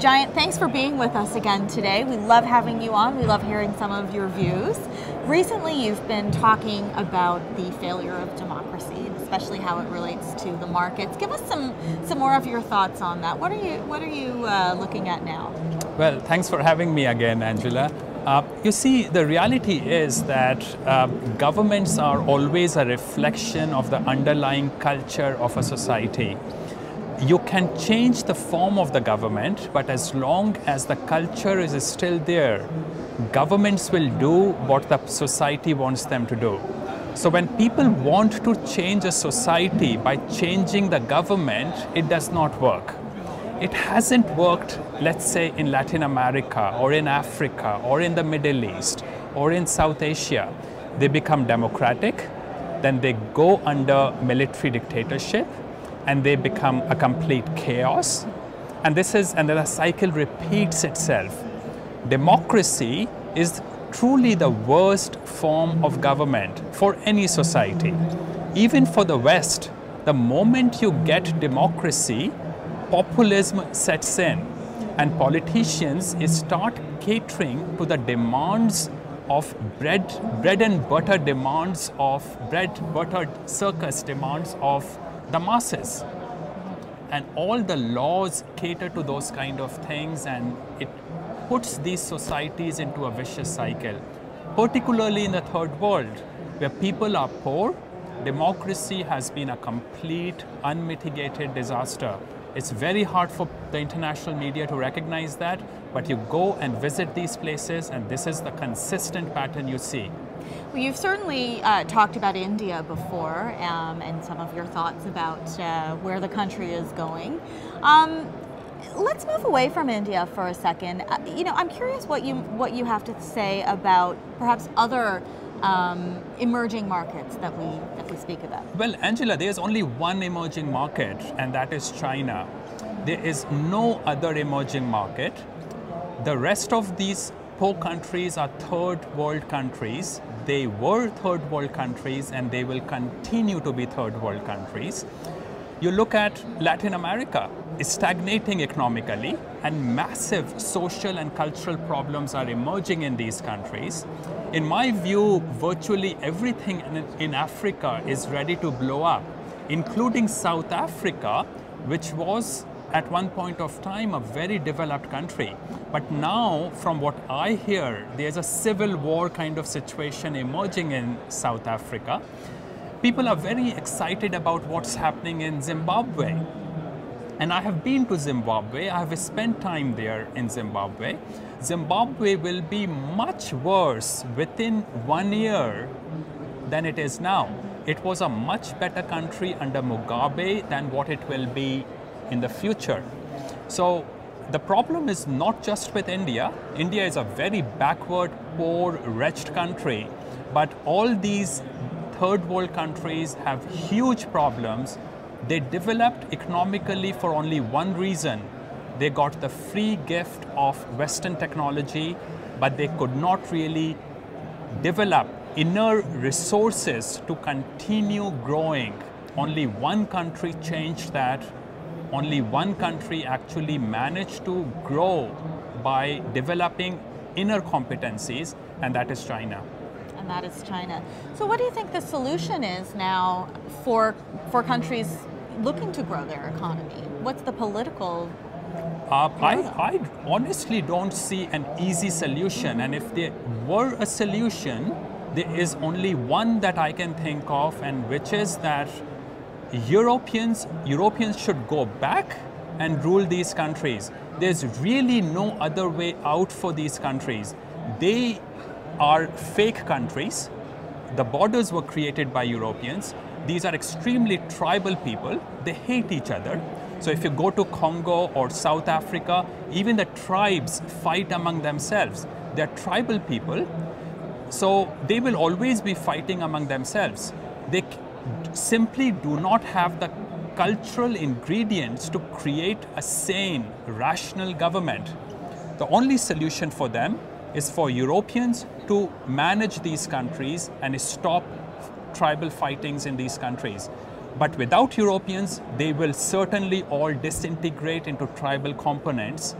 Jayant, thanks for being with us again today. We love having you on. We love hearing some of your views. Recently, you've been talking about the failure of democracy, especially how it relates to the markets. Give us some more of your thoughts on that. What are you looking at now? Well, thanks for having me again, Angela. You see, the reality is that governments are always a reflection of the underlying culture of a society. You can change the form of the government, but as long as the culture is still there, governments will do what the society wants them to do. So when people want to change a society by changing the government, it does not work. It hasn't worked, let's say, in Latin America or in Africa or in the Middle East or in South Asia. They become democratic, then they go under military dictatorship, and they become a complete chaos. And then the cycle repeats itself. Democracy is truly the worst form of government for any society. Even for the West, the moment you get democracy, populism sets in, and politicians start catering to the demands of bread and butter demands of butter circus demands of the masses. And all the laws cater to those kind of things, and it puts these societies into a vicious cycle. Particularly in the third world, where people are poor, democracy has been a complete, unmitigated disaster. It's very hard for the international media to recognize that, but you go and visit these places and this is the consistent pattern you see. Well, you've certainly talked about India before and some of your thoughts about where the country is going. Let's move away from India for a second. I'm curious what you have to say about perhaps other emerging markets that we speak about. Well, Angela, there's only one emerging market, and that is China. There is no other emerging market. The rest of these poor countries are third world countries. They were third world countries and they will continue to be third world countries. You look at Latin America, it's stagnating economically, and massive social and cultural problems are emerging in these countries. In my view, virtually everything in Africa is ready to blow up, including South Africa, which was at one point of time a very developed country. But now, from what I hear, there's a civil war kind of situation emerging in South Africa. People are very excited about what's happening in Zimbabwe. And I have been to Zimbabwe, I have spent time there in Zimbabwe. Zimbabwe will be much worse within 1 year than it is now. It was a much better country under Mugabe than what it will be in the future. So the problem is not just with India. India is a very backward, poor, wretched country, but all these third world countries have huge problems. They developed economically for only one reason. They got the free gift of Western technology, but they could not really develop inner resources to continue growing. Only one country changed that. Only one country actually managed to grow by developing inner competencies, and that is China. And that is China. So what do you think the solution is now for countries looking to grow their economy? What's the political? I honestly don't see an easy solution, and if there were a solution, there is only one that I can think of, and which is that Europeans should go back and rule these countries. There's really no other way out for these countries. They are fake countries. The borders were created by Europeans. These are extremely tribal people. They hate each other. So if you go to Congo or South Africa, even the tribes fight among themselves. They're tribal people, so they will always be fighting among themselves. They simply do not have the cultural ingredients to create a sane, rational government. The only solution for them is for Europeans to manage these countries and stop tribal fightings in these countries. But without Europeans, they will certainly all disintegrate into tribal components,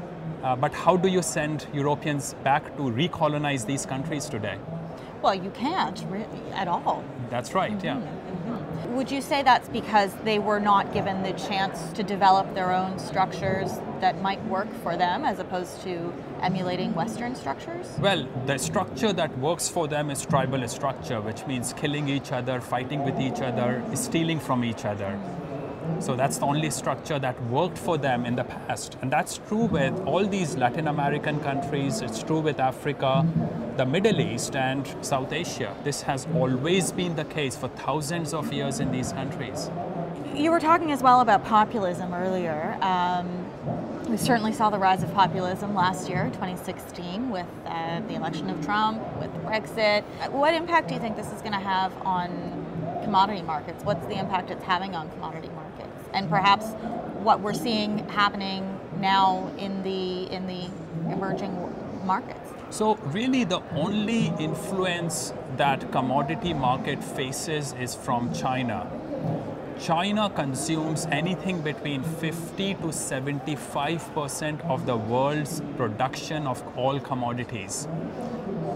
But how do you send Europeans back to recolonize these countries today? Well, you can't really at all. That's right, yeah. Would you say that's because they were not given the chance to develop their own structures that might work for them as opposed to emulating Western structures? Well, the structure that works for them is tribal structure, which means killing each other, fighting with each other, stealing from each other. So that's the only structure that worked for them in the past. And that's true with all these Latin American countries, it's true with Africa, the Middle East and South Asia. This has always been the case for thousands of years in these countries. You were talking as well about populism earlier. We certainly saw the rise of populism last year, 2016, with the election of Trump, with Brexit. What impact do you think this is going to have on commodity markets? What's the impact it's having on commodity markets? And perhaps what we're seeing happening now in the emerging markets? So really the only influence that commodity market faces is from China. China consumes anything between 50 to 75% of the world's production of all commodities.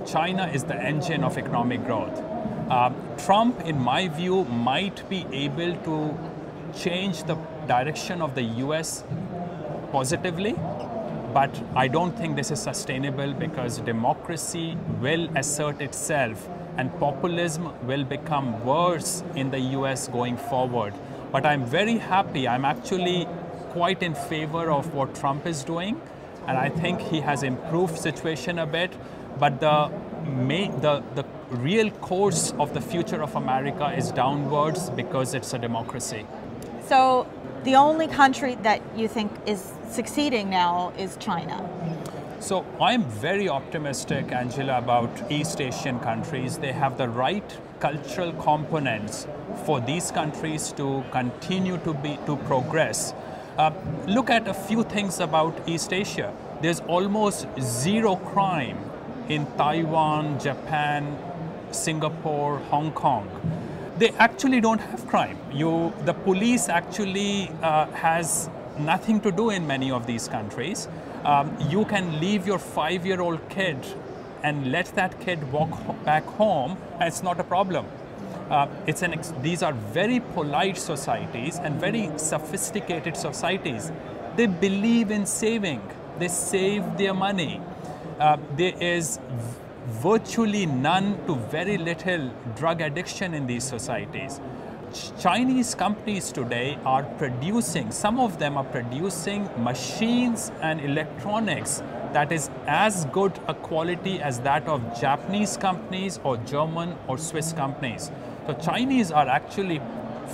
China is the engine of economic growth. Trump, in my view, might be able to change the direction of the US positively, but I don't think this is sustainable because democracy will assert itself and populism will become worse in the US going forward. But I'm very happy, I'm actually quite in favor of what Trump is doing, and I think he has improved situation a bit, but the real course of the future of America is downwards because it's a democracy. So the only country that you think is succeeding now is China. So I'm very optimistic, Angela, about East Asian countries. They have the right cultural components for these countries to continue to progress. Look at a few things about East Asia. There's almost zero crime in Taiwan, Japan, Singapore, Hong Kong. They actually don't have crime. The police actually has nothing to do in many of these countries. You can leave your 5-year-old kid and let that kid walk back home, and it's not a problem. These are very polite societies and very sophisticated societies. They believe in saving. They save their money. There is virtually none to very little drug addiction in these societies. Chinese companies today are producing, some of them are producing machines and electronics that is as good a quality as that of Japanese companies or German or Swiss companies. So Chinese are actually,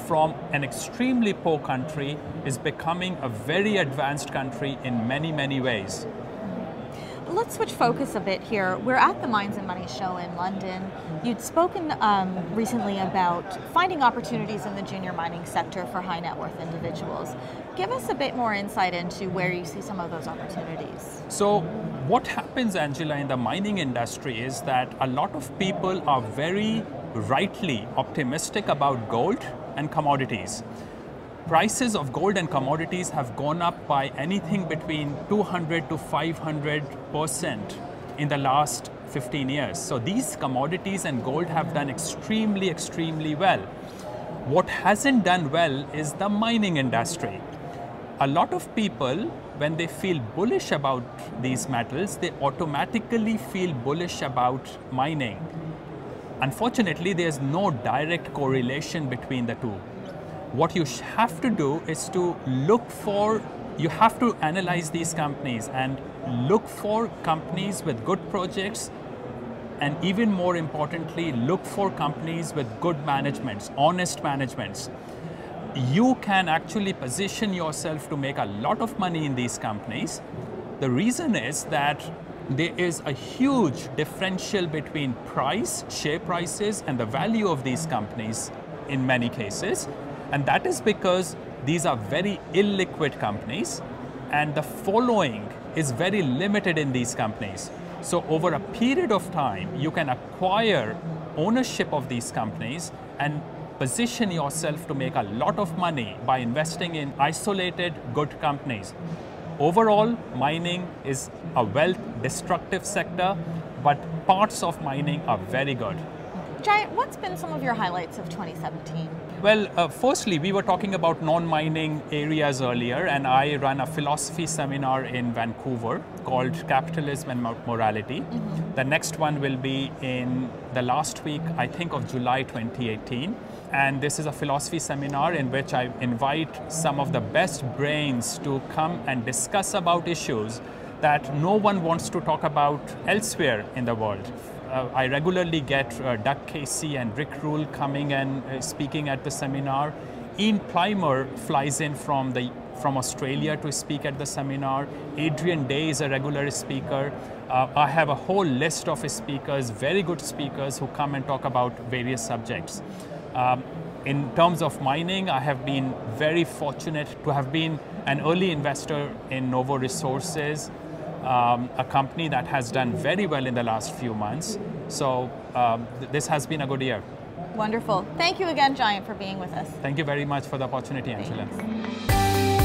from an extremely poor country, is becoming a very advanced country in many, many ways. Let's switch focus a bit here. We're at the Mines and Money show in London. You'd spoken recently about finding opportunities in the junior mining sector for high net worth individuals. Give us a bit more insight into where you see some of those opportunities. So what happens, Angela, in the mining industry is that a lot of people are very rightly optimistic about gold and commodities. Prices of gold and commodities have gone up by anything between 200 to 500% in the last 15 years. So these commodities and gold have done extremely, extremely well. What hasn't done well is the mining industry. A lot of people, when they feel bullish about these metals, they automatically feel bullish about mining. Unfortunately, there's no direct correlation between the two. What you have to do is to you have to analyze these companies and look for companies with good projects, and even more importantly, look for companies with good managements, honest managements. You can actually position yourself to make a lot of money in these companies. The reason is that there is a huge differential between share prices, and the value of these companies in many cases. And that is because these are very illiquid companies and the following is very limited in these companies. So over a period of time, you can acquire ownership of these companies and position yourself to make a lot of money by investing in isolated good companies. overall, mining is a wealth destructive sector, but parts of mining are very good. Jayant, what's been some of your highlights of 2017? Well, firstly, we were talking about non-mining areas earlier, and I run a philosophy seminar in Vancouver called Capitalism and Morality. The next one will be in the last week, I think, of July 2018. And this is a philosophy seminar in which I invite some of the best brains to come and discuss about issues that no one wants to talk about elsewhere in the world. I regularly get Doug Casey and Rick Rule coming and speaking at the seminar. Ian Plimer flies in from Australia to speak at the seminar. Adrian Day is a regular speaker. I have a whole list of speakers, very good speakers, who come and talk about various subjects. In terms of mining, I have been very fortunate to have been an early investor in Novo Resources, a company that has done very well in the last few months. So this has been a good year. Wonderful. Thank you again, Jayant, for being with us. Thank you very much for the opportunity, Angela. Thanks.